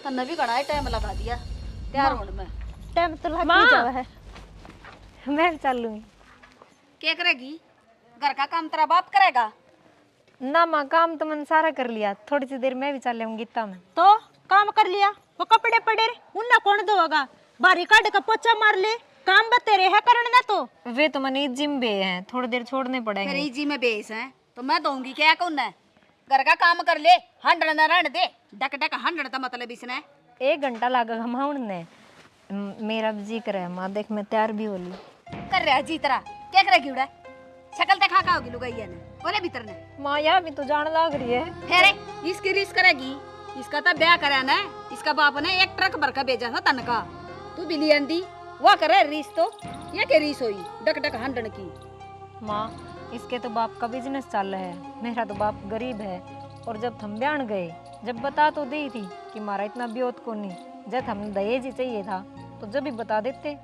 तन्ने भी घड़ा टाइम लगा दिया तैयार होने में। टाइम तो लग ही जावा है। मैं भी चल लूंगी। क्या करेगी? घर का काम तेरा बाप करेगा? ना माँ, काम तो मैंने सारा कर लिया, थोड़ी सी देर मैं भी चल लूंगी गीता में। तो काम कर लिया, वो कपड़े पड़े उन्ना कौन धोगा? बारी काट का पोछा मार ले, काम बतेरे है करने ना। तो वे तो मैंने जिम बे हैं, थोड़ी देर छोड़ने पड़ेंगे। मेरी जी में बेस है तो मैं दूंगी क्या कौन है? घर का काम कर ले, हंडड़ न रहने दे। डक डक हंडड़ का मतलब इसने 1 घंटा लागेगा माउंट ने। मेरा भी जी करे माँ, देख मैं तैयार भी हो ली। कर रहा जी तरह क्या करेगी उड़ा? शक्ल देखा का होगी लुगाइया ने बोले भीतर ने। माँ यहाँ भी तो जान लग रही है। फिर इसकी रीस करेगी? इसका तो ब्याह करा ना, इसका बाप ने 1 ट्रक भर का भेजा था तन का। तू बिली आंदी वो करे रीस तो ये के रीस हुई डक डक हंडन की। माँ इसके तो बाप का बिजनेस चल रहा है, मेरा तो बाप गरीब है। और जब हम ब्यान गए, जब बता तो दी थी कि मारा इतना ब्योत को नहीं, जब हम दहेज ही चाहिए था तो जब भी बता देते।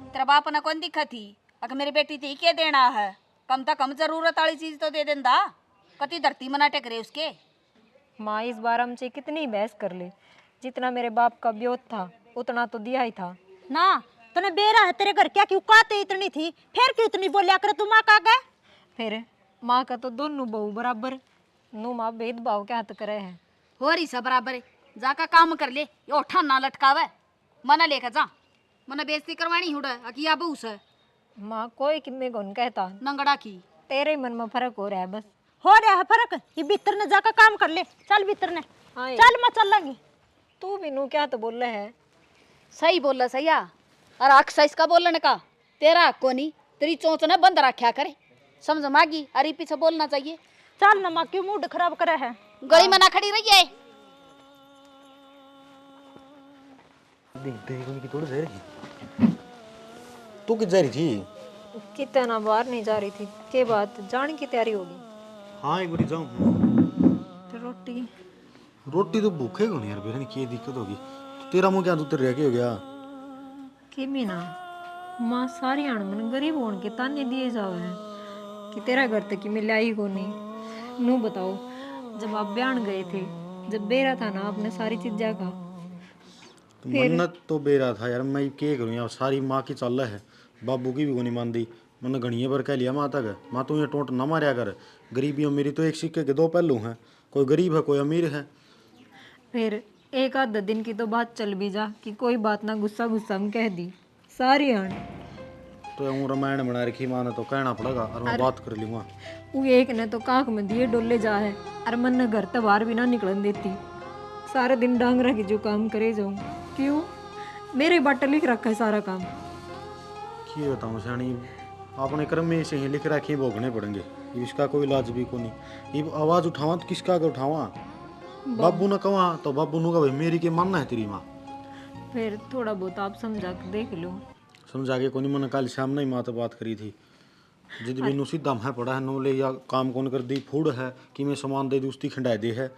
तेरा बाप ने कौन दिखा थी? अगर मेरी बेटी थी क्या देना है? कम तो कम जरूरत वाली चीज तो दे देंदा। कति धरती मना टेकरे उसके। माँ इस बार हमसे कितनी बहस कर ले, जितना मेरे बाप का ब्योत था उतना तो दिया ही था ना। तने बेरा है तेरे घर क्या क्यों काते इतनी थी, फिर क्यों इतनी बोलिया कर तू माँ का गए? फिर माँ का तो दोनों बहू बराबर, नू माँ भेदभाव क्या हाथ करे है। हो रही सब बराबर है, जाका काम कर ले, ये उठा ना लटकावे। मना लेकर जा, मना बेइज्जती करवानी हुड़ा अकिया बूस है। माँ कोई किन्ने को नहीं कहता, नंगड़ा की तेरे ही मन में फर्क हो रहा है बस। हो रहा है फर्क, ये भीतर ने जाकर काम कर ले। चल भीतर ने, हाँ चल मैं चल लगी। तू भी नू क्या तो बोल रहे है। सही बोल रहा सैया, और अक्सा इसका बोलने का तेरा हक को नहीं। तेरी चोंच ने बंद रखा करे, समझ मागी अरे पीछे बोलना चाहिए। चल ना माँ, क्यों मूड खराब करे है? गली में ना खड़ी रही है। तू किधर जा रही थी? कितना बाहर नहीं जा रही थी, के बात जाने की तैयारी होगी। हाँ एक बार जाऊँ। तो रोटी रोटी तो भूखे को नहीं यार, बेरा क्या दिक्कत होगी? तेरा मुंह क्या दूर रह के हो गया? कि मीना माँ सारी आण मन गरीब होने के ताने दिए जावे हैं कि तेरा घर तक की मिलाई को नहीं। नू बताओ, जब आप ब्यान गए थे, जब बेरा था ना आपने सारी चीज़ का मन्नत तो बेरा था यार, मैं क्या करूँ यार, सारी माँ की चल है, बाबू की भी को नहीं मानती। मैंने घड़िया पर कह लिया माँ तक, माँ तू ये टोंट ना मारिया कर। गरीबी और मेरी तो एक सिक्के के 2 पहलू हैं, कोई गरीब है कोई अमीर है। फिर एक आध दिन की तो बात चल भी जा कि कोई बात ना गुस्सा गुस्सा में कह दी सारी आण। तो यूँ रामायण बना रखी माँ ने, तो कहना पड़ेगा और मैं बात कर लूँगा। वो एक ने तो काक में दिए डोले जा है, और मन ने घर तो बाहर भी ना निकलन देती। सारे दिन डांग रखी जो काम करे जाऊँ। क्यों? मेरे बाटे लिख रखा है सारा काम। क्या बताऊँ सैनी, अपने कर्म में से ही लिख रखे भोगने पड़ेंगे, इसका कोई इलाज भी को नहीं। ये आवाज़ उठावा तो किसका का उठावा? बाबू ने कहा तो बाबू ने कहा मेरी के मानना है तेरी माँ। फिर थोड़ा बहुत आप समझा के देख लो। समझा के कोनी, मैंने कल शाम नहीं माँ तो बात करी थी। जिद भी सीधा मैं पड़ा है नो ले या काम कौन कर दी, फूड है कि मैं सामान दे दी उसकी खंडाई दे है,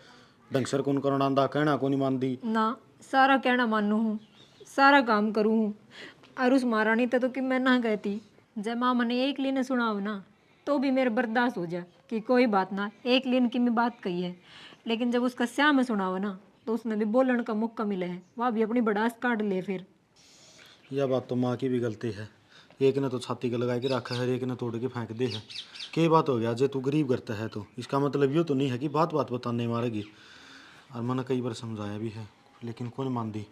ढंग से कौन करना आंदा, कहना कौन मान दी ना। सारा कहना मानू हूँ, सारा काम करूँ हूँ, और उस महारानी तो कि मैं ना कहती। जब माँ मैंने एक लीन सुनाओ ना तो भी मेरे बर्दाश्त हो जाए कि कोई बात ना, एक लीन की मैं बात कही है। लेकिन जब उसका श्याम सुनाओ ना तो उसने भी बोलने का मौका मिला है, वह भी अपनी बड़ास काट ले। फिर यह बात तो माँ की भी गलती है, एक ने तो छाती का लगा के रखा है, एक ने तोड़ के फेंक दे है। क्या बात हो गया, जे तू गरीब करता है तो इसका मतलब ये तो नहीं है कि बात बात बताने मारेगी। और मैंने कई बार समझाया भी है लेकिन कौन मान दी।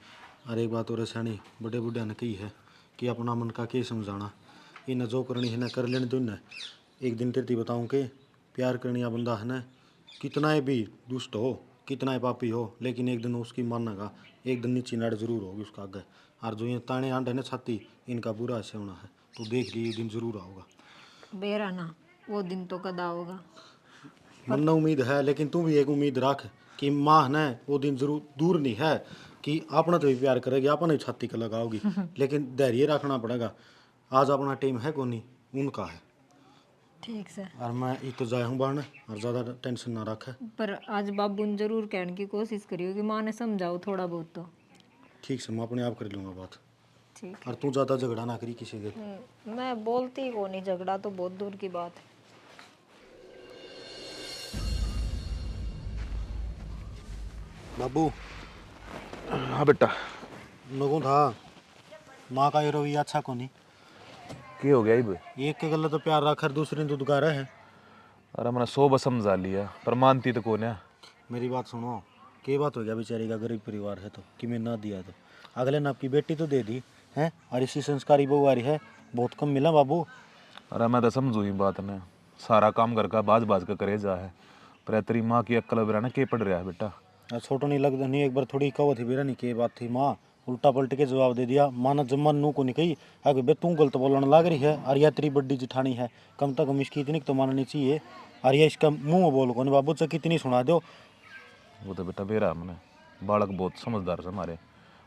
और एक बात और सैनी बड़े बुढ़िया ने कही है कि अपना मन का क्या समझाना, इन्हें जो करनी है ना कर लेने दो। इन्हें एक दिन तेरी बताऊँ कि प्यार करने वाला बंदा है ना, कितना भी दुष्ट हो कितना ही पापी हो, लेकिन एक दिन उसकी मानेगा, एक दिन नीचे नाड़ जरूर होगी उसका आगे। और जो ये ताने आंड है ना छाती, इनका बुरा ऐसे होना है, तो देख ली दिन जरूर आओगा। बेरा ना वो दिन तो कदा होगा। मन उम्मीद है, लेकिन तू भी एक उम्मीद रख कि माँ है ना वो दिन जरूर दूर नहीं है कि अपना तो भी प्यार करेगी, अपना ही छाती का लगाओगी। लेकिन धैर्य रखना पड़ेगा, आज अपना टाइम है कौन नहीं, उनका है। ठीक से। और मैं एक तो जाया हूँ बाहर और ज़्यादा टेंशन ना रखे। पर आज बाबू ने जरूर कहने की कोशिश करियो कि माँ ने समझाओ थोड़ा बहुत तो। ठीक से मैं अपने आप कर लूँगा बात। ठीक। और तू ज़्यादा झगड़ा ना करी किसी से। मैं बोलती को नहीं, झगड़ा तो बहुत दूर की बात है। बाबू हाँ बेटा लोगों था माँ का ये रवैया अच्छा को नहीं। की हो गया इब? एक के गले तो प्यार रखकर दूसरे ने तो दुकारा है। अरे मैंने 100 बार समझा लिया पर मानती तो कौन है। मेरी बात सुनो, क्या बात हो गया बेचारी का गरीब परिवार है तो कि मैं ना दिया तो अगले ने आपकी बेटी तो दे दी है और इसी संस्कारी बहू आ रही है, बहुत कम मिला बाबू। अरे मैं तो समझू ही बात ने, सारा काम घर का बाज बाज का करे जा है पर तेरी माँ की अक्ल बेरा ना के पड़ रहा है बेटा। छोटो नहीं लगता नहीं, एक बार थोड़ी कहो थी बेरा नहीं के बात थी माँ, उल्टा पलट के जवाब दे दिया। माना जम्मन नू को नहीं कही आगे बे तू गलत बोलने लग रही है और यह तेरी बड्डी जिठानी है, कम तक कम इसकी इतनी तो माननी चाहिए। और ये इसका मुंह में बोल कौन बाबू चक इतनी सुना दो। वो तो बेटा बेरा मैंने बालक बहुत समझदार से हमारे,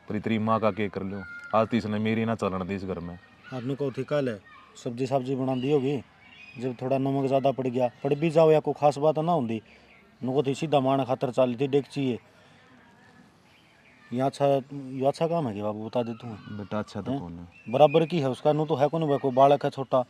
पर तेरी माँ का के कर लो। आज तो इसने मेरी ना चलन दी इस घर में। आपने कहो थी कल है सब्जी सब्जी बना दी होगी, जब थोड़ा नमक ज़्यादा पड़ गया पड़ भी जाओ या कोई खास बात ना होती, नुको थी सीधा माना खातर चाली थी डेगची है। यहाँ अच्छा ये अच्छा काम है कि बाबू बता दे तू बेटा अच्छा तो कौन है, बराबर की है उसका नू तो है कौन भाई कोई बालक है छोटा।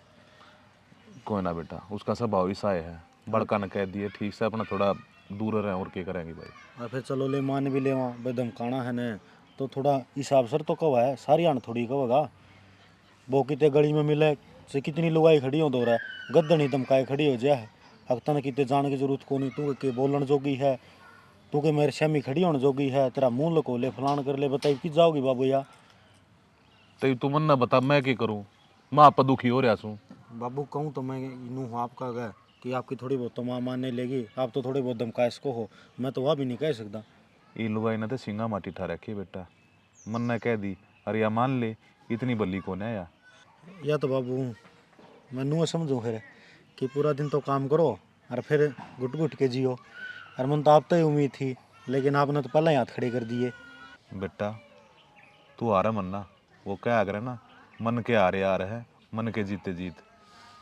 कोई ना बेटा उसका स्वभाव ऐसा है, बड़का ने कह दिए ठीक से अपना थोड़ा दूर रहे और क्या करेंगे भाई। और फिर चलो ले मान भी ले वहाँ भाई धमकाना है न तो थोड़ा हिसाब सर तो कब है सारी आन थोड़ी कहोगा। वो कितने गली में मिले से कितनी लुगाई खड़ी हो दो रहा है गद्दनी धमकाए खड़ी हो जाए हकतन कितने जाने की जरूरत को नहीं, तू के बोलन जोगी है, तू के मेरे शमी खड़ी होने जोगी है, तेरा मुंह लको ले फलान कर ले, बताई कि जाओगी बाबू या। तो तू मन ना बता मैं क्या करूँ, माँ पर दुखी हो रहा छूँ। बाबू कहूँ तो मैं यूँ हूँ आपका गए कि आपकी थोड़ी बहुत तो माँ मानने लेगी, आप तो थोड़ी बहुत धमकाए इसको हो, मैं तो वह भी नहीं कह सकता। ये लुगाई ने तो सिंगा माटी ठा रखी बेटा, मन ने कह दी अरे या मान ले इतनी बल्ली कौन है या तो बाबू मैं नू समझूँ फिर कि पूरा दिन तो काम करो और फिर घुट घुट के जियो, और मन तो आप तो ही उम्मीद थी लेकिन आपने तो पहले ही हाथ खड़े कर दिए। बेटा तू आ रहा मन ना, वो क्या करे ना मन के आ रहे है मन के जीते जीत,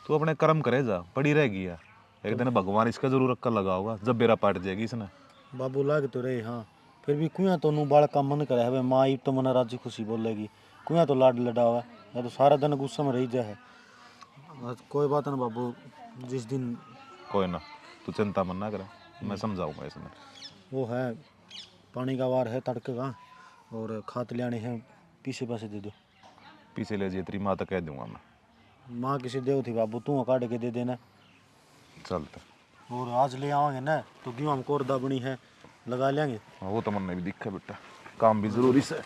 तू अपने कर्म करे जा पड़ी रहेगी यार, एक दिन भगवान इसका जरूर अक्कल लगा होगा जब बेरा पाट जाएगी इसने। बाबू लाग तो रहे हाँ, फिर भी कुआ तो नू बाल का मन करे है माँ तो मन राजी खुशी बोलेगी, कुआ तो लाड लडावा या तो सारा दिन गुस्से में रही जाए। कोई बात ना बाबू, जिस दिन कोई ना तू चिंता मन ना करे, मैं समझाऊंगा इसमें। वो है पानी का वार है तड़के का और खाद ले आने हैं, पीछे पैसे दे दो। पीछे ले जाइए तेरी माँ तो कह दूंगा मैं। माँ किसी देव थी बाबू, तू काट के दे देना। चलते और आज ले आवांगे ना तो क्यों हमको और दाबनी है लगा लेंगे। हाँ वो तो मन ने भी दिखा बेटा, काम भी जरूरी से।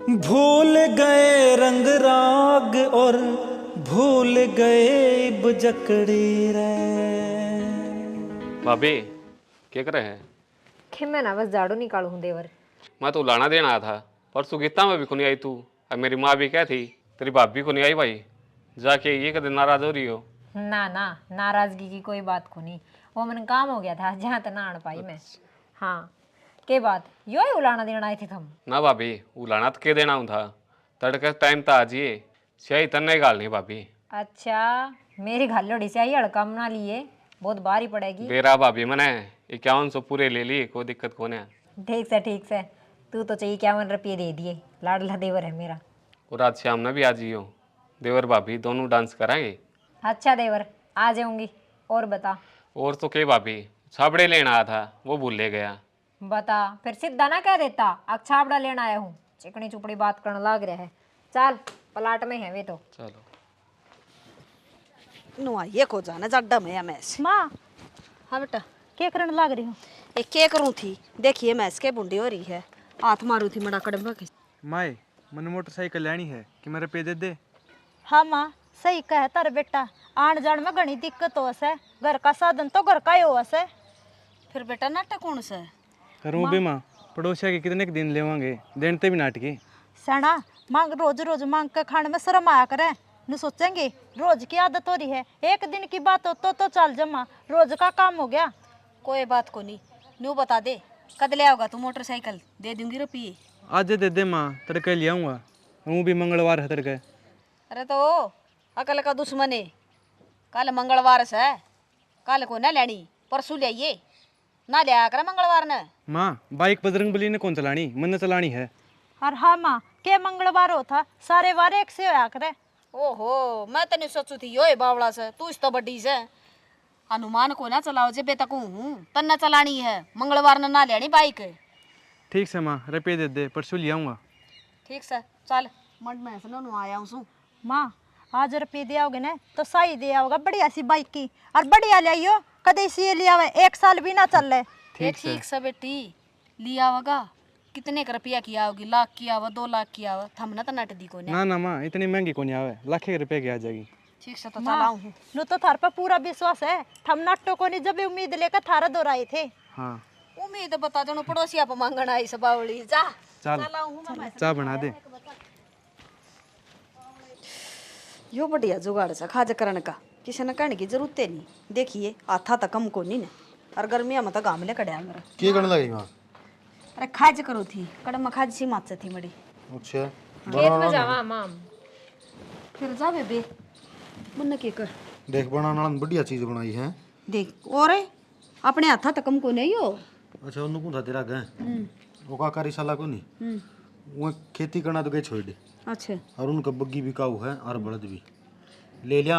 भूल गए रंग राग और भूल गए बजकड़ी रे। भाभी क्या कर रहे हैं? कि मैं ना बस झाड़ू निकालू हूँ देवर। मैं तो लाना देना आया था, परसों गीता में भी को नहीं आई तू, अब मेरी माँ भी क्या थी तेरी भाभी को नहीं आई भाई, जाके ये कदम नाराज हो रही हो। ना ना नाराजगी की कोई बात को नहीं, वो मन काम हो गया था जहाँ तक ना आन पाई मैं। हाँ के बात यो ही उलाना देना आए थे तुम? ना भाभी उलाना तो के देना हूँ था, तड़के टाइम तो आज ही स्याही तन्ने गाल नहीं भाभी। अच्छा मेरी घालोड़ी से आई हड़का मना लिए, बहुत भारी पड़ेगी। बेरा भाभी मैंने 5100 पूरे ले लिए, कोई दिक्कत कौन है। ठीक से तू तो चाहिए 51 रुपये दे दिए, लाडला देवर है मेरा। और आज शाम में भी आ जियो, देवर भाभी दोनों डांस कराएंगे। अच्छा देवर आ जाऊंगी। और बता। और तो के भाभी छाबड़े लेना आया था वो भूल ले गया। बता फिर सीधा ना कह देता अक्षाबड़ा लेना आया हूँ, चिकनी चुपड़ी बात करने लग रहा है। चल पलाट में है वे तो। चलो नुआ ये को जाना जड्डा में मैस। माँ हाँ बेटा क्या करने लग रही हूँ? एक क्या करूँ थी, देखिए मैस के बूढ़ी हो रही है, हाथ मारू थी मड़ा कड़म के। माए मन मोटरसाइकिल लेनी है कि मेरे पे दे दे। हाँ माँ सही कहे तार बेटा, आन जान में घनी दिक्कत हो से, घर का साधन तो घर का ही हो से। फिर बेटा नाटक कौन सा है? करूँ बे माँ, पड़ोसिया के कितने दिन लेवांगे, देनते भी नाटकी। सना मांग रोज रोज मांग के खाने में शर्म आया करे, न सोचेंगे रोज की आदत हो रही है, एक दिन की बात हो तो चल जमा, रोज का काम हो गया। कोई बात को नहीं, न्यू बता दे कद ले आओगा तू मोटरसाइकिल, दे दूंगी रुपये। आज दे दे माँ, तड़के ले आऊँगा, वो भी मंगलवार है तड़के। अरे तो अकल का दुश्मन है, कल मंगलवार से कल को न लेनी, परसों ले आइए ना ले आया कर मंगलवार ने। माँ बाइक बजरंगबली ने कौन चलानी, मन ने चलानी है। और हाँ माँ के मंगलवार हो था, सारे वार एक से होया करे। ओहो मैं तो नहीं सोचू थी यो बावड़ा से, तू इस तो बड्डी से हनुमान को ना चलाओ जे बेटा को हूँ तन्ना चलानी है, मंगलवार ने ना लेनी बाइक। ठीक से माँ रुपये दे दे, परसों ले आऊँगा। ठीक से चल मंड में से नु आया हूं सु माँ आज रुपये दे आओगे ना तो सही दे आओगे, बढ़िया सी बाइक की, और बढ़िया ले आइयो, कदे सी ले आवे, 1 साल भी ना चल ले। ठीक से बेटी लिया होगा। कितने का रुपया किया होगी? लाख किया हुआ, 2 लाख किया हुआ, थमना तो नट दी को ने। ना माँ इतनी महंगी को नहीं आवे, लाख एक रुपये की आ जाएगी। ठीक से तो चलाऊं हूं। नु तो थार पर पूरा विश्वास है, हम नट्टो को नहीं जब भी उम्मीद लेकर थारा दोहराए थे। हाँ उम्मीद बता दो पड़ोसिया पर मांगना आई सबावली जा चल चलाऊं हूं मैं। चाय बना दे। यो बढ़िया जुगाड़ से खाज करने का, किसी ने कहने की जरूरत है नहीं। देखिए आथा तक कम को नहीं ने, और गर्मिया में तो गामले कड़िया मेरा की करने लगी माँ? अरे खाज करो थी कड़म खाज सी मात से थी मड़ी। अच्छा खेत में जावा माम। फिर जा बे मन के कर देख बनाने वाला बढ़िया चीज बनाई है। देख और अपने हाथा तक कम को नहीं हो। अच्छा उन्हों को था तेरा गए वो का कारी साला को नहीं वो खेती करना तो गए छोड़ दे। अच्छा और उनका बग्गी भी काऊ है और बड़द भी ले लिया।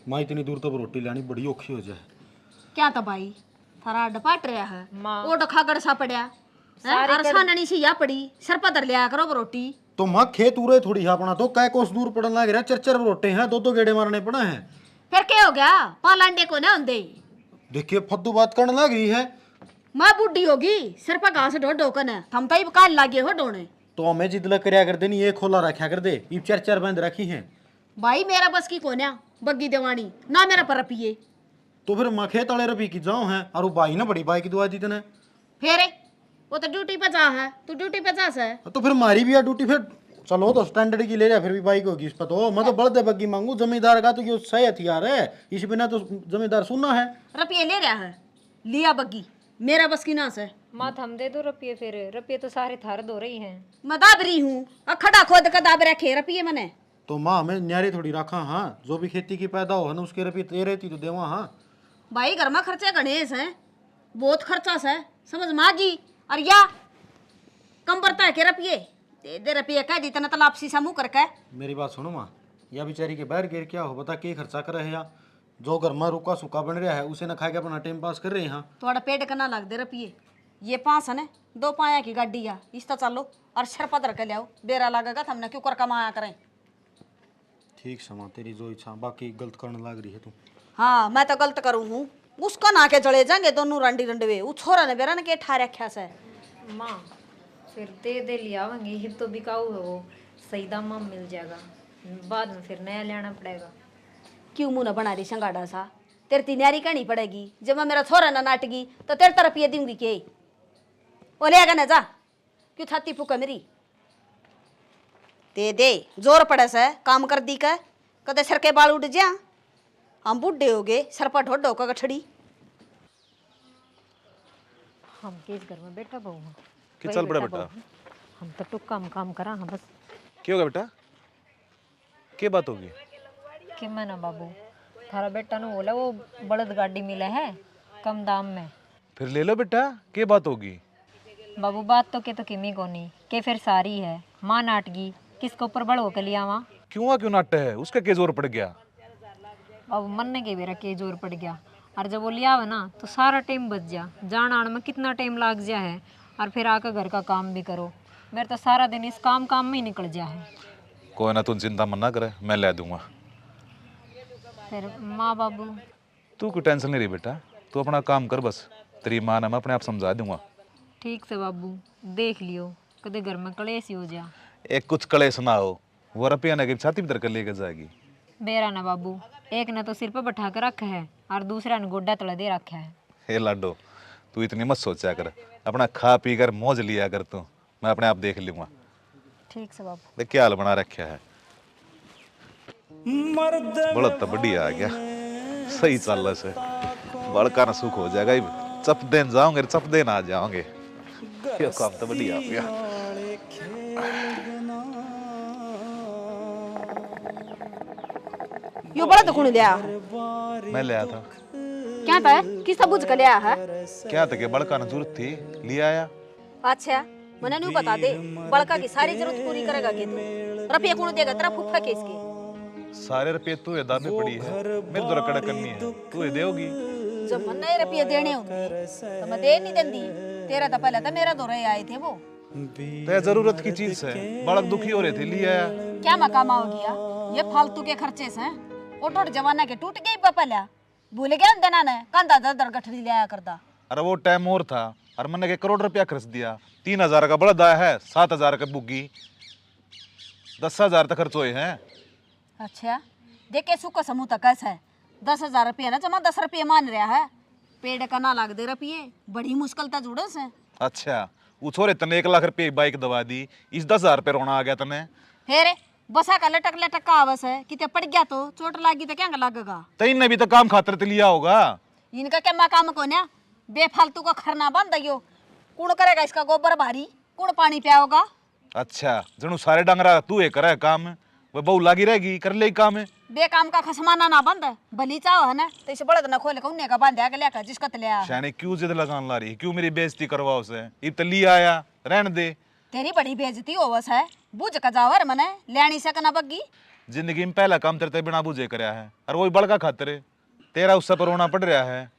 माँ इतनी दूर तो रोटी लानी बड़ी औखी हो जाए। क्या था भाई थारा अड्ड पाट रहा है माँ। वो डखा गड़सा पड़या और साननी सी या पड़ी सर पर धर लिया करो रोटी। तो माँ खेत उरे थोड़ी है अपना तो कै कोस दूर पड़न लग रहा, 4 रोटे हैं, 2 गेड़े मारने पड़े हैं। फिर क्या हो गया? पालांडे को ना होंदे। देखिए फद्दू बात करने लग रही है। माँ बुढ़ी होगी सर पर घास ढो ढोकन है, हम तो काल लागे हो डोने। तो हमें जिदला करया कर देनी, ये खोला रखा कर दे, ये 4 बंद रखी हैं। भाई मेरा बस की कोन्या बग्गी देवानी ना मेरा पर पिए। तो फिर माँ खेत वाले रपी की जाओ है और वो बाई ना बड़ी बाई की दुआ दी तने। फिर वो तो ड्यूटी पे जा है, तू ड्यूटी पे जा है। तो फिर मारी भी है ड्यूटी। फिर चलो तो स्टैंडर्ड की ले रहा, फिर भी बाइक होगी इस पर। तो मैं तो बड़दे बग्गी मांगू जमींदार का, तो ये सही हथियार है, इस बिना तो जमींदार सुनना है। रुपये ले रहा है, लिया बग्गी मेरा बस की ना से। माँ थम दे दो रुपये, फिर रुपये तो सारे थार दो रही हैं। मैं दाब रही हूँ, खड़ा खोद का दाब रखे रुपये मैंने। तो माँ हमें न्यारी थोड़ी रखा। हाँ जो भी खेती की पैदा हो ना उसके रुपये दे रहती तो देवा। हाँ भाई घर में खर्चे गणेश है, बहुत खर्चा से समझ मागी। और या कम पड़ता है के रुपये दे दे रुपये कह दी तना तलापसी सा मुँह करके। मेरी बात सुनो माँ, या बेचारी के बाहर गिर क्या हो बता, के खर्चा कर रहे हैं? जो घर में रूखा सूखा बन रहा है उसे ना खा के अपना टाइम पास कर रहे हैं। हाँ थोड़ा पेट करना लग दे रुपये। ये 5 है ना, 2 पाया की गाड़ी है, इस तो चलो और शरपत रख ले आओ, बेरा लगेगा तो हमने क्यों कर कमाया करें। ठीक समा तेरी जो इच्छा, बाकी गलत करने लग रही है तू। हाँ मैं तो गलत करूँ हूँ, उसका ना के चले जाएंगे दोनों रंडी रंडवे। वो छोरा ने बेरा ने के ठा रखा से। माँ फिर दे लियावेंगे, हिब तो बिकाऊ है वो, सही दाम में मिल जाएगा, बाद में फिर नया लेना पड़ेगा। क्यों मुँह न बना रही संगाड़ा सा? तेरे तिनारी कहनी पड़ेगी, जब मैं मेरा छोरा ना नाटगी तो तेरे तरफ ये दूंगी के वो ले ना जा। क्यों छाती फूका मेरी? दे जोर पड़े से काम कर दी का, कदे सर के बाल उड़ जा, हम बुढ़े हो गए सर पर ढोडो का गठड़ी। हम किस घर में बेटा बहू हैं? कि चल पड़ा बेटा, हम तो टुक काम करा हाँ बस। क्या होगा बेटा, क्या बात होगी? कि मैं ना बाबू थारा बेटा ने बोला वो बड़द गाड़ी मिला है कम दाम में। फिर ले लो बेटा, क्या बात होगी? बाबू बात तो किमी को नहीं के फिर सारी है। माँ नाटगी किसके ऊपर बड़ होकर लिया वहाँ? क्यों नाट्य है, उसका क्या जोर पड़ गया? बाबू मरने के बेरा के जोर पड़ गया, और जब वो लिया हुआ ना तो सारा टाइम बच जा, जान आने में कितना टाइम लग जा है, और फिर आकर घर का काम भी करो। मेरा तो सारा दिन इस काम में ही निकल जा है। कोई ना, तू चिंता मत ना करे, मैं ले दूंगा। फिर माँ बाबू तू कोई टेंशन नहीं रही बेटा, तू अपना काम कर बस, तेरी माँ ने मैं अपने आप समझा दूंगा। ठीक से बाबू देख लियो कदे घर में कलेश ही हो जा। एक कुछ कलेश ना हो, वो रुपया ना की छाती भीतर कर लेकर जाएगी। बेरा ना बाबू, एक ने तो सिर पर बैठा कर रखा है और दूसरा ने गोड्डा तले दे रखा है। हे लाडो, तू इतनी मत सोचा कर, अपना खा पी कर मौज लिया कर तू, मैं अपने आप देख लूँगा। ठीक से बाबू। देख क्या हाल बना रखा है, बड़ा तो बढ़िया आ गया, सही चल रहा से, बड़का ना सुख हो जाएगा। चप देन जाओगे चप देन आ जाओगे, ये काम तो बढ़िया आ गया। यो बड़ा तो कौन लिया? मैं ले आया था। क्या था? किस बुझ कर लिया है? क्या था कि बड़का ना जरूरत थी, ले आया। अच्छा मने नहीं बता दे, बड़का की सारी जरूरत पूरी करेगा के तू? रुपया कौन देगा तेरा फूफा के इसके? सारे रुपये तू दाद में पड़ी है, मेरे द्वारा कड़ा करनी है, तू ही देगी। जब मन नहीं रुपये देने होंगे तो मैं दे नहीं देंदी। तेरा तो पहले तो मेरा दौरे आए थे वो। तो जरूरत की चीज है, बालक दुखी हो रहे थे, लिया आया। क्या मकामा हो गया ये फालतू के खर्चे से? वो टूट जमाना के टूट गई पहले, भूल गया देना ने कंधा दर गठरी ले आया करदा। अरे वो टाइम और था, और मैंने के करोड़ रुपया खर्च दिया। 3,000 का बड़ा दाया है, 7,000 का बुग्गी, 10,000 तक खर्च हुए हैं। अच्छा देखे सुख समूह तक कैसा है? 10,000 रुपये ना जमा 10 रुपये मान रहा है, पेड़ का ना लाग दे रुपये, बड़ी मुश्किल था जुड़े से। अच्छा वो छोरे तने 1 लाख रुपये की बाइक दवा दी, इस 10,000 रुपये रोना आ गया तने। फिर बसा का लटक लटक का आवस है, किते पड़ गया तो चोट लागी तो क्या लगेगा? तईन ने भी तो काम खातर ते लिया होगा। इनका क्या मकाम को ना बेफालतू का खरना बंद दियो। कौन करेगा इसका गोबर भारी, कौन पानी पियाओगा? अच्छा जनु सारे डंगरा तू ये करे काम, वो बहु लागी रहेगी कर ले काम है। बेकाम का खसमाना ना बंद भली चाहो है ना, तो इसे बड़द ना खोले कौन का बांध के लेकर जिसका तले आया। शाने क्यों जिद लगान ला रही, क्यों मेरी बेइज्जती करवाओ उसे? इब तो लिया आया, रहने दे। तेरी बड़ी बेइज्जती होवस है, बुझ का जावर मने लेनी सकना बग्गी। जिंदगी में पहला काम तेरे बिना बुझे करया है, और वही बड़का खातिर तेरा उससे पर रोना पड़ रहा है।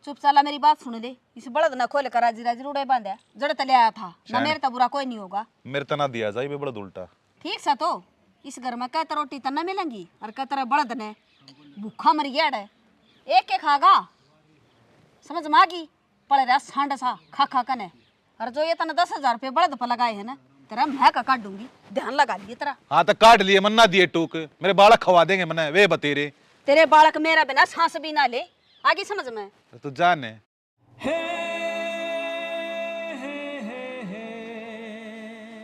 चुप साला मेरी बात सुन ले, इस बड़द ना खोले कर राजी राजी रूड़े बांधा जड़ तले आया था ना, मेरे तो बुरा कोई नहीं होगा। मेरे तना दिया जाए बड़ा उल्टा। ठीक सा तो इस घर में कहता रोटी तन्ना मिलेंगी और कहता बड़द ने भूखा मर गया है, एक के खागा समझ में आगी पड़े रहा सांड सा खा खा कने। और जो ये तना 10,000 रुपये बड़द पर लगाए है ना, तेरा मैं का काट दूंगी, ध्यान लगा लिए तेरा। हाँ तो काट लिए, मन्ना दिए टूक, मेरे बालक खवा देंगे मने वे बतेरे। तेरे बालक मेरा बिना सांस भी ना ले, आगे समझ में। तू जाने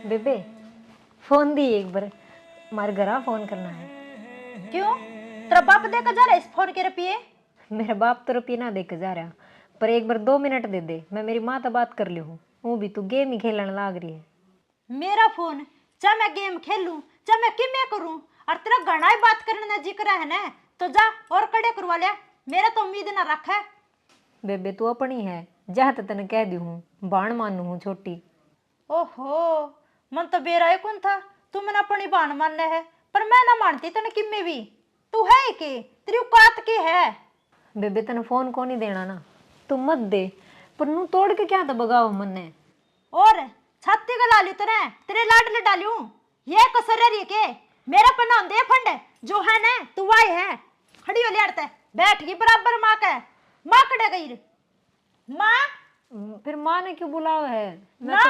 बेबे फोन दी एक बार, हमारे घर फोन करना है। क्यों तेरा बाप देकर जा रहा है इस फोन के रुपये? मेरा बाप तो रुपये ना देकर जा रहा, पर एक बार 2 मिनट दे दे, मैं मेरी माँ तो बात कर ली हूँ। वो भी तू गेम ही खेलने लाग रही है। मेरा फोन चाहे मैं गेम खेलूं चाहे मैं किमें करूं, और तेरा घना ही बात करने ना जिक्र है ना, तो जा और कड़े करवा लिया, मेरा तो उम्मीद ना रख है। बेबे तू अपनी है, जहाँ तो तेने कह दी हूँ, बाण मानू हूँ छोटी। ओहो मन तो बेरा ही कौन था, तू मैंने अपनी बाण मानना है, पर मैं ना मानती तने किम्मे भी। तू है के तेरी औकात की है? बेबे तेने फोन को नहीं देना ना, तू मत दे, पर नू तोड़ के क्या तो बगाओ मन ने। और छाती का लालू तेरे लाडले डालू, ये कसर रही के मेरा पन्ना दे फंड जो है ना, तू वाई है खड़ी हो लिया बैठ गई बराबर माँ का, माँ कड़े गई माँ। फिर माँ ने क्यों बुलाया है? ना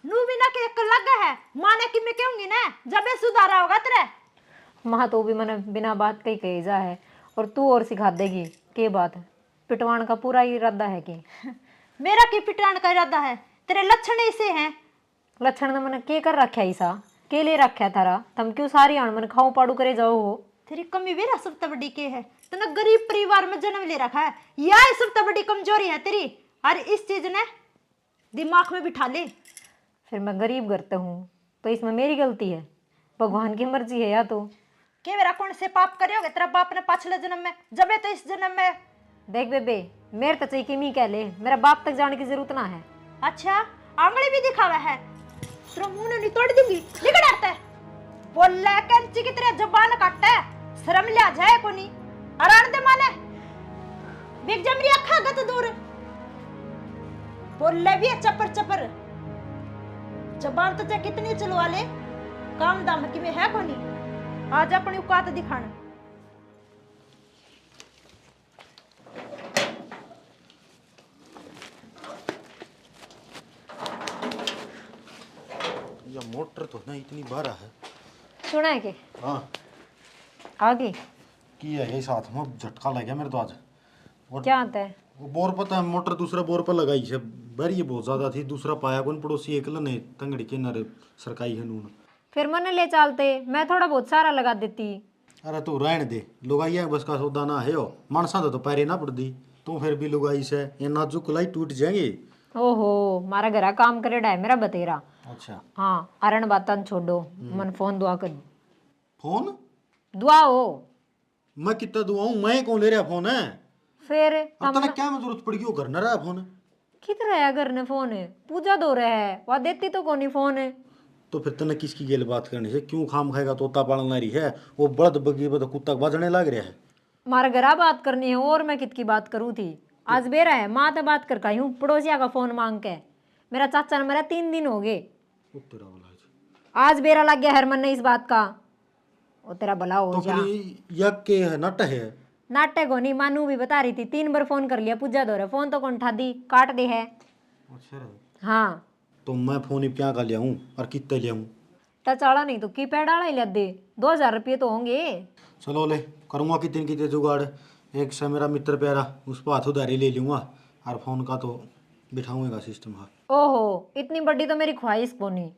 नू भी ना के एक लग है, माँ ने कि मैं कहूंगी ना जब ये सुधारा होगा तेरे। माँ तो भी मैंने बिना बात कही कही जा है, और तू और सिखा देगी के बात पिटवान का पूरा इरादा है कि? मेरा की पिटान का इरादा है, तेरे लक्षण ऐसे हैं। लक्षण ने मैंने के कर रखा ईसा के लिए रखा थारा, तुम क्यों सारी आण मन खाओ पाड़ू करे जाओ हो? तेरी कमी भी सबसे बड़ी के है, तूने गरीब परिवार में जन्म ले रखा है, यह सबसे बड़ी कमजोरी है तेरी, और इस चीज ने दिमाग में बिठा ले। फिर मैं गरीब करता हूँ तो इसमें मेरी गलती है? भगवान की मर्जी है या तो? के मेरा कौन से पाप करे होगे तेरा बाप ने पिछले जन्म में, जब है तो इस जन्म में। देख बेबे मेरे तो चाहिए कि मी कह ले, मेरा बाप तक जाने की जरूरत ना है। अच्छा आंगली भी दिखावा है, तेरा मुंह नहीं तोड़ दूंगी, निकल आता है बोले कंची की तेरे जबान काटा है, शर्म ले आ जाए को नहीं आराम दे माने बिग जमरी अखा गत दूर बोले भी चपर चपर जबान तो चाहे कितनी चलवा ले, काम दाम की में है को नहीं, आज अपनी औकात दिखाना। या मोटर तो ना इतनी बारा है। सुना है कि हाँ आगे की है ये साथ में झटका लग गया मेरे तो आज। और क्या आता है? वो बोर पता है, मोटर दूसरा बोर पर लगाई है, बारी बहुत ज्यादा थी, दूसरा पाया कौन पड़ोसी एक ने तंगड़ी के नारे सरकाई है नून। फिर मन ले चलते, मैं थोड़ा बहुत सारा लगा देती। अरे तू रहने दे, लुगाई बस का सौदा ना है हो, मानसा तो पैरे ना पड़ दी तू, फिर भी लुगाई से ये नाजुक लाई टूट जाएंगे। ओहो मारा घरा काम करे है मेरा बतेरा। अच्छा हाँ अरण बातन छोड़ो, मन फोन दुआ कर। फोन दुआ हो मैं कितना दुआऊं, मैं कौन ले रहा फोन है? फिर अब तने क्या में जरूरत पड़ गई, वो घर न रहा फोन? किधर है घर ने फोन है, पूजा दो रहा है वह देती तो कोनी फोन है। तो फिर तने किसकी गेल बात करनी है, क्यों खाम खाएगा, तोता पालना रही है, वो बड़द बगी तो कुत्ता बजने लग रहा है। मारा घरा बात करनी है और मैं कित की बात करूँ थी? आज बेरा है, माँ तो बात कर हूँ पड़ोसिया का फोन मांग के। मेरा चाचा ने मरा 3 दिन हो गए। वो तेरा भला है। आज बेरा लग गया हरमन ने इस बात का। वो तेरा भला हो तो जा। फिर यज्ञ के है नट है। नाटक होनी, मानू भी बता रही थी, 3 बार फोन कर लिया, पूजा दो रहे, फोन तो कौन उठा दी, काट दे है। अच्छा रे। हाँ तो मैं फोन ही क्या का ले आऊं और कितने ले आऊं? टच वाला नहीं तो कीपैड वाला ही ले दे, 2000 रुपये तो होंगे। चलो ले करूँगा कितने कितने जुगाड़। एक से मेरा मित्र प्यारा उस पर हाथ उधारी ले लूँगा और फोन का तो बिठाऊंगा सिस्टम। हाँ ओहो, इतनी बड़ी तो मेरी ख्वाहिश को नहीं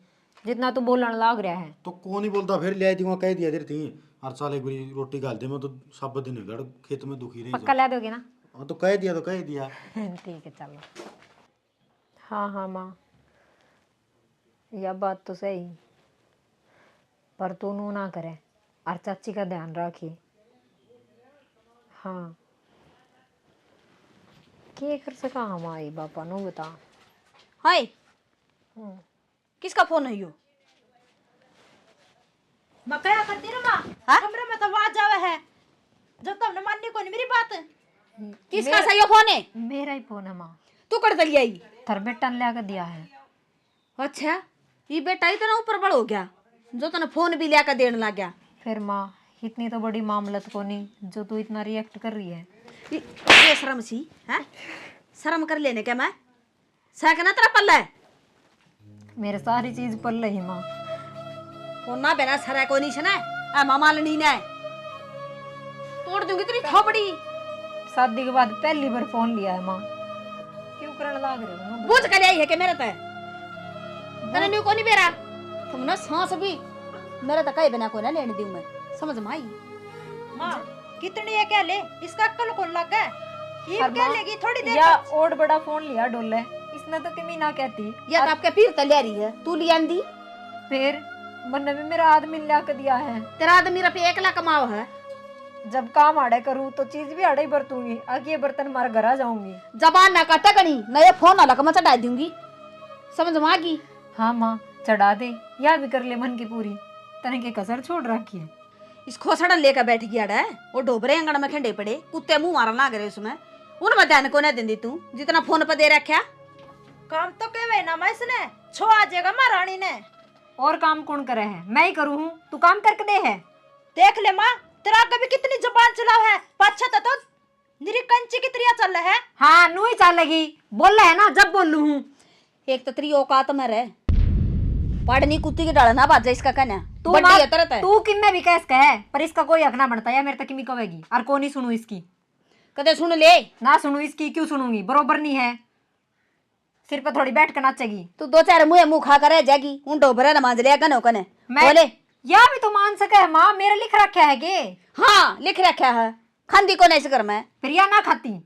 जितना तू बोलने लाग रहा है। तो कौन ही बोलता फिर ले दूंगा कह दिया थी और साल एक बारी रोटी गाल दे मैं तो सब दिन गड़ खेत में दुखी रही पक्का ला दोगे ना? हाँ तो कह दिया ठीक है चलो। हाँ हाँ माँ, यह बात तो सही, पर तू नू ना करे और चाची का ध्यान रखी। हाँ क्या कर सका हमारी बापा नो बता। हाय किसका फोन है यो? मैं क्या करती रे माँ? हाँ? कमरे में तो आवाज आवे है जब तुमने माननी को नहीं मेरी बात। किसका सही फोन है? मेरा ही फोन है माँ, तू कर दलिया ही। थर बेटा ने लाकर दिया है। अच्छा ये बेटा इतना ऊपर बड़ हो गया जो तने फोन भी लिया कर देने लग गया। फिर माँ इतनी तो बड़ी मामलत को नहीं जो तू इतना रिएक्ट कर रही है। ये शर्म सी है? शर्म कर लेने क्या मैं ना तेरा पल्ला है। मेरे सारी चीज पल रही माँ। फोन ना बेना सरा को नहीं छना आ मामा लनी ने तोड़ दूंगी तेरी थोपड़ी। शादी के बाद पहली बार फोन लिया है माँ, क्यों करने लाग रहे हो? बुझ कर आई है कि मेरे ते तने न्यू को नहीं बेरा तुम ना सांस भी मेरे तक कई बिना को ना लेने दूं मैं। समझ में आई? माँ कितनी है क्या ले, इसका अक्ल कौन लग गया? ये क्या लेगी थोड़ी देर या बाद? और बड़ा फोन लिया डोले, इसने तो कमी ना कहती। या तो आपके पीर तले रही है तू लिया दी। फिर मन्ने भी मेरा आदमी ला के दिया है। तेरा आदमी रुपये 1 लाख कमाओ है। जब काम आड़े करूँ तो चीज भी आड़े ही बरतूंगी, आगे ये बर्तन मार घर आ जाऊंगी। जबान ना काटा कनी न ये फोन अलग में चढ़ा दूंगी। समझ में आ गई? हाँ माँ चढ़ा दे, या भी कर ले मन की पूरी, तने की कसर छोड़ रखी है। इस खोसड़ा लेकर बैठ गया है वो ढोबरे अंगड़ में खंडे पड़े कुत्ते मुंह मारन लाग रहे उसमें। उनमें ध्यान को नहीं देंदी तू जितना फोन पर दे रखा। काम तो कहवे ना मैं इसने छो आ जाएगा महारानी ने। और काम कौन करे है? मैं ही करूँ हूँ, तू काम करके दे है। देख ले माँ तेरा कभी कितनी जुबान चलाव है, पाछा तो निरी कंची की तरिया चल रहा है। हाँ नू ही चलेगी, बोल है ना जब बोलू हूँ। एक तो तेरी औकात में रहे पढ़नी कुत्ती की डाल ना बाजा इसका कहना तू बड़ी माँ- है तरत है। तू किन्ने भी कैस कहे पर इसका कोई हक ना बनता है, मेरे तक किमी कहेगी और कौन ही सुनू इसकी। कदे सुन ले ना सुनू इसकी, क्यों सुनूंगी? बरोबर नहीं है, सिर पर थोड़ी बैठ कर नाचेगी। तू 2-4 मुंह खा कर रह जाएगी उन ढोबरे न मांज लिया कने कने बोले। या भी तो मान सके है माँ, मेरे लिख रखा है के? हाँ लिख रखा है खांदी को नहीं कर मैं फिर या ना खाती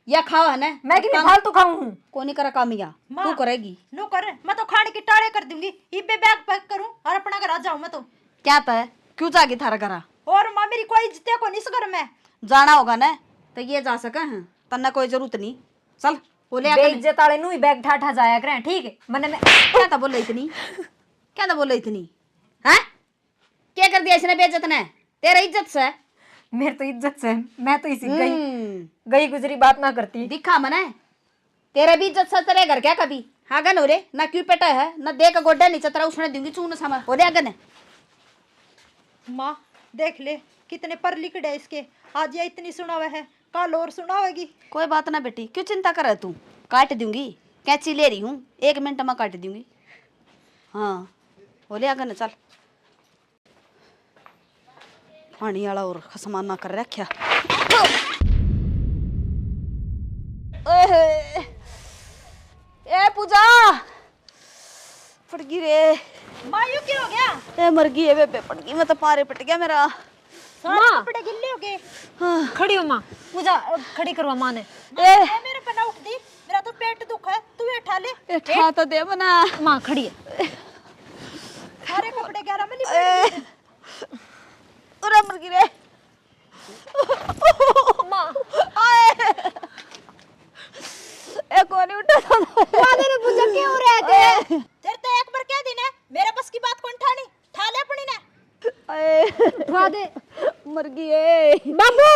या खाओ है ना मैं कि फालतू खाऊं हूँ। को नहीं करा कामिया तू करेगी। नो कर मैं तो खाने की टाड़े कर दूंगी, इबे बैग पैक करूं और अपना घर आ जाऊं मैं तो। क्या तय क्यों जागी थारा घरा? और माँ मेरी कोई इज्जत को नहीं घर में जाना होगा ना तो ये जा सका है तन्ना कोई जरूरत नहीं। चल बोले बेइज्जत वाले नू ही बैग ठाठा जाया करें, ठीक है? मैंने क्या था बोल रही इतनी क्या था बोल रही इतनी है? क्या कर दिया इसने बेइज्जत ने तेरा इज्जत से? मेरे तो इज्जत से, मैं तो इसी गई गुजरी बात ना करती। दिखा मने तेरे भी इज्जत से तेरे घर क्या कभी हागन हो रे ना क्यों पेटा है ना देख गोड्डा नीचे तेरा उसने दूंगी चून sama हो रे आगन। माँ देख ले कितने पर लिखड़े है इसके, आज ये इतनी सुनावे है कल और सुनावेगी। कोई बात ना बेटी क्यों चिंता कर तू काट दूंगी कैंची ले रही हूँ 1 मिनट में काट दूंगी। हाँ हो ले आगन चल पानी वाला और खसमान ना कर रखा। ए पूजा पड़ गई रे। मायू क्या हो गया? ए मर गई है बेबे पड़ गई मैं तो पारे पट गया मेरा। सारे कपड़े गिल्ले हो गए। खड़ी हो माँ, पूजा खड़ी करवा माँ ने। ए मेरे पे ना उठ दी, मेरा तो पेट दुख है, तू ये उठा ले। ठा तो दे बना माँ खड़ी है। सारे कपड़े 11 में लिपट अरे मर गई रे माँ ए कौन उठा था ने पूजा क्या हो रहा है? तेरे तो एक बार कह दी ना मेरे बस की बात कौन ठानी, ठा ले अपनी ने। उठवा दे। मर गई है बाबू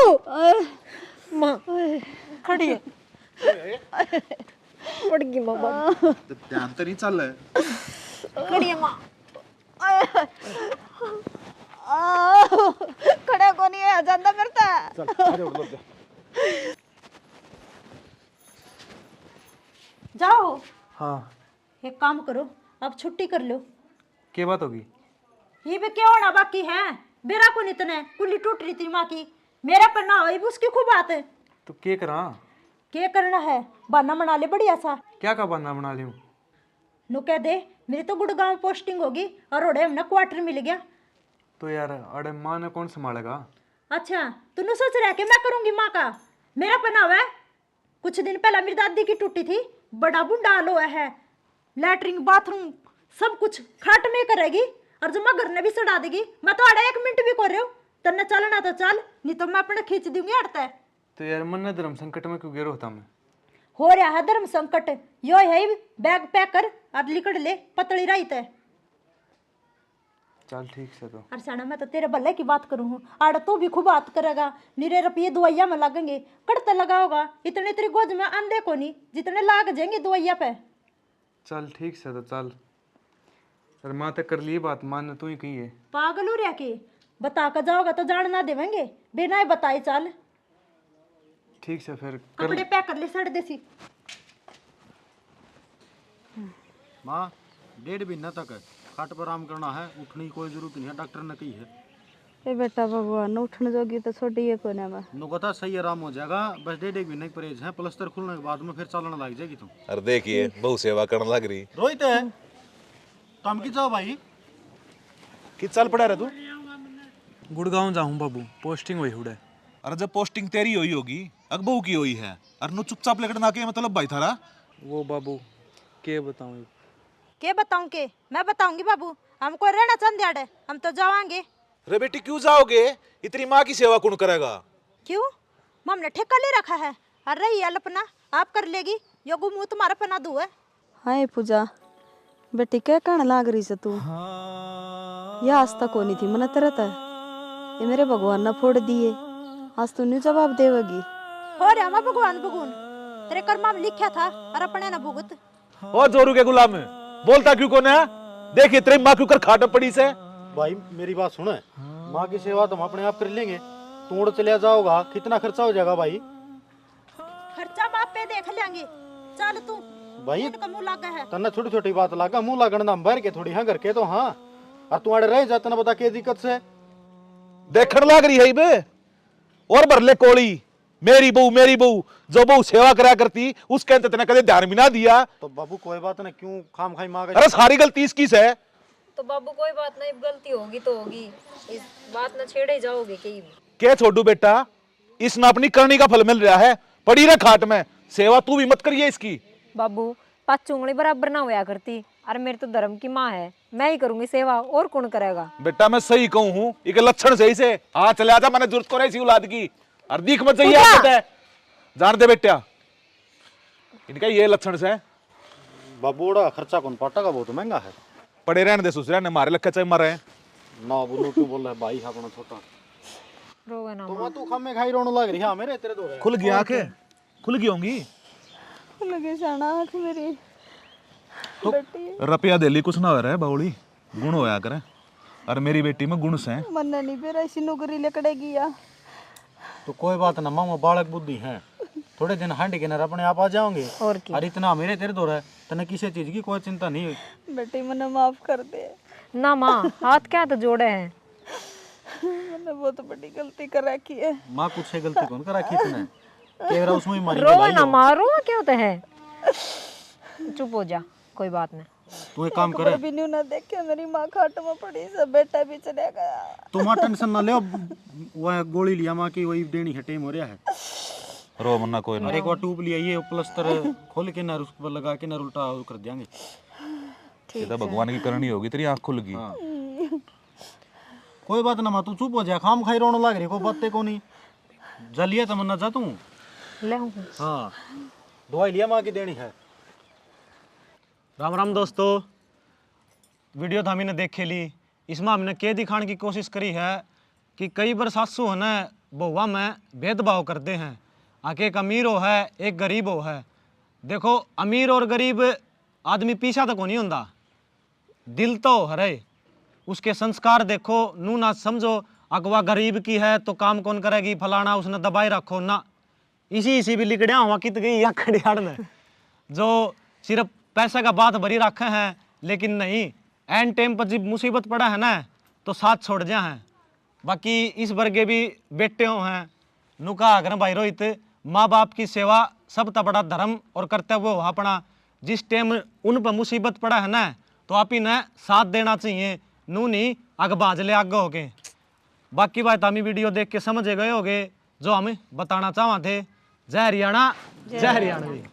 माँ खड़ी है। पड़ गई माँ ध्यान तो नहीं चल रहा करिए माँ खड़ा को नहीं है ज्यादा करता जाओ। हाँ एक काम करो, अब छुट्टी कर लो। क्या बात होगी? ये भी क्या होना बाकी है? बेरा को नितने कुल्ली टूट रही थी माँ की, मेरा पर ना हुई, उसकी खूब बात है। तो क्या करा? क्या करना है? बहाना बना ले बढ़िया सा। क्या का बहाना बना लियूं? नु कह दे मेरी तो गुड़गांव पोस्टिंग होगी और ओडे हमने क्वार्टर मिल गया। तो यार अरे माँ ने कौन संभालेगा? अच्छा तूने सोच रहा है कि मैं करूंगी माँ का? मेरा पनाव है। कुछ दिन पहले मेरी दादी की टूटी थी, बड़ा बुढ़ा हाल हुआ है, लैटरिन बाथरूम सब कुछ खाट में करेगी और जब मैं घर ने भी सड़ा देगी। मैं तो आड़े 1 मिनट भी कर रही हूँ, तन्ने चलना तो चल, नहीं तो मैं अपने खींच दूंगी हटता है। तो यार मन ने धर्म संकट में क्यों गिरो होता मैं? हो रहा है धर्म संकट, यो है बैग पैक कर और लिकड़ ले, पतली रही है। चल ठीक से। तो अरसाना मैं तो तेरे भले की बात करूँ हूँ, आड़ तो भी खूब बात करेगा, निरे रुपये दवाइया में लगेंगे, कड़ता लगा होगा, इतने तेरी गोद में अंधे को नहीं जितने लाग जाएंगे दवाइया पे। चल ठीक से। तो चल अरे माँ तक कर ली बात, माँ ने तू ही कही है। पागल हो रहा के? बता कर जाओगा तो जान ना देवेंगे, बिना ही बताए चल। ठीक से फिर कर। कपड़े पैक कर ले सड़ देसी। माँ 1.5 महीना तक खाट पर आराम करना है, उठने की कोई जरूरत नहीं है, डॉक्टर ने कही है। ए बेटा भगवान उठने जोगी तो छोड़ी है कोने में। नुकता सही आराम हो जाएगा, बस 1.5 महीने की परहेज है, प्लास्टर खुलने के बाद में फिर चलने लग जाएगी तुम। अरे देखिए बहु सेवा करने लग रही रोहित है काम की जाओ भाई। कि चल पड़ा रे तू? गुड़गांव जाऊँ बाबू, पोस्टिंग हुई हुई है। अरे जब पोस्टिंग तेरी हुई होगी अकबू की हुई है, अरे नु चुपचाप लेकर ना के मतलब भाई थारा। वो बाबू क्या बताऊँ? के बताऊं के? मैं बताऊंगी बाबू, हमको रहना चंदियाड़े, हम तो जावांगे। रे बेटी क्यों जाओगे? इतनी माँ की सेवा कौन करेगा? क्यों? हमने ठेका ले रखा है, और रही अल्पना आप कर लेगी, योगु मुँह तुम्हारा पना दू है। हाय पूजा बेटी क्या कहने लाग रही से तू? ये आज तक होनी थी मन तरत है, ये मेरे भगवान ने फोड़ दिए, आज तू नहीं जवाब देवेगी। हो रहा मैं भगवान भगवान तेरे कर्मा में लिखा था और अपने न भुगत। ओ जोरू के गुलाम बोलता क्यों कौन है? देखिए तेरी माँ क्यों कर खाट पड़ी से। भाई मेरी बात सुनो, माँ की सेवा तुम अपने आप कर लेंगे, तू उड़ चलिया जाओगा कितना खर्चा हो जाएगा भाई? खर्चा बाप पे देख लेंगे, चल तू भाई का मुंह लगा है। तना छोटी छोटी बात लगा, मुंह लगन ना भर के थोड़ी हाँ घर के तो हाँ, और तू अड़े रह जा, तना बता के दिक्कत से देखने लग रही है बे और भरले कोड़ी मेरी बहू जो बहू सेवा करा करती उसके अंत तेने कदे ध्यान भी ना दिया। तो बाबू कोई बात ना, क्यों खाम खाई माँ अरे सारी गलती इसकी से। तो बाबू कोई बात नहीं, गलती होगी तो होगी, इस बात न छेड़े जाओगे कहीं भी। क्या छोड़ू बेटा, इसने अपनी करनी का फल मिल रहा है, पड़ी रह खाट में, सेवा तू भी मत करिए इसकी। बाबू 5 उंगली बराबर ना होया करती, अरे मेरे तो धर्म की माँ है, मैं ही करूंगी सेवा, और कौन करेगा? बेटा मैं सही कहूँ हूँ, एक लक्षण सही से हाँ चले आजा, मैंने जरूरत को रही औलाद की, और दिख मत जाइए आप है जान दे बेटा, इनका ये लक्षण से। बाबू बड़ा खर्चा कौन पाटेगा, बहुत महंगा है। पड़े रहने दे ससुरा ने मारे लक्का चाहे मरे ना बोलो क्यों बोल रहा है भाई, अपना छोटा रोवे ना तो तू खामे खाई रोने लग रही। हाँ मेरे तेरे दो खुल गई आंखें, खुल गई होंगी लगे जाना आँख मेरी तो रुपया दे ली कुछ ना हो रहा है बाउली, गुण होया करे, और मेरी बेटी में गुण से मन नहीं बेरा ऐसी नौकरी लकड़ेगी या। तो कोई बात ना मामा, बालक बुद्धि है, थोड़े दिन हांडी के नर अपने आप आ जाओगे। और क्या? और इतना मेरे तेरे दो है, तने किसी चीज की कोई चिंता नहीं हुई। बेटी मने माफ कर दे, ना माँ, हाथ क्या तो जोड़े हैं। मैंने बहुत बड़ी गलती कर रखी है। माँ कुछ से गलती कौन करा की तूने, केवरा उसमें ही मारी रोवे ना मारो, क्या होता है? चुप हो जा, कोई बात नहीं। तू एक काम करे, भी नहीं ना देखे मेरी माँ खाट में पड़ी, सब बेटा भी चले गया। तुम टेंशन ना ले, वह गोली लिया माँ की, वही देनी है, टाइम हो रहा है। रो मन्ना कोई ना, और एक बार ट्यूब लिया, ये प्लास्टर खोल के ना उस पर लगा के ना उल्टा कर देंगे। ये तो भगवान की करनी होगी, तेरी आंख खुल गई। कोई बात ना माँ, तू चुप हो जा, खाम खाई रोने लग रही, कोई बातें को नहीं, जलिया तमन्ना जा तू। ले हूँ। हाँ दवाई लिया माँ की देनी है। राम राम दोस्तों, वीडियो तो हमने देख ली, इसमें हमने क्या दिखाने की कोशिश करी है कि कई बार सासू है बहुआ में भेदभाव करते हैं, आके एक अमीर हो है एक गरीब हो है। देखो अमीर और गरीब आदमी पीछा तो को नहीं होता, दिल तो हरे उसके संस्कार देखो। नू ना समझो अगवा गरीब की है तो काम कौन करेगी फलाना उसने दबाई रखो ना। इसी भी लिकड़िया हुआ कित गई या खड़ियाड़ में जो सिर्फ पैसे का बात भरी रखे हैं, लेकिन नहीं एन टाइम पर जब मुसीबत पड़ा है ना तो साथ छोड़ जा हैं। बाकी इस वर्गे भी बेटे हो हैं नुका अगर भाई रोहित, माँ बाप की सेवा सबसे बड़ा धर्म और कर्तव्य हो अपना। जिस टाइम उन पर मुसीबत पड़ा है ना तो आप ही ने साथ देना चाहिए, नू नहीं आग बाज ले आगे हो गए। बाकी बात हमें वीडियो देख के समझ गए होगे जो हमें बताना चाहते थे। जय हरियाणा जय हरियाणा जी।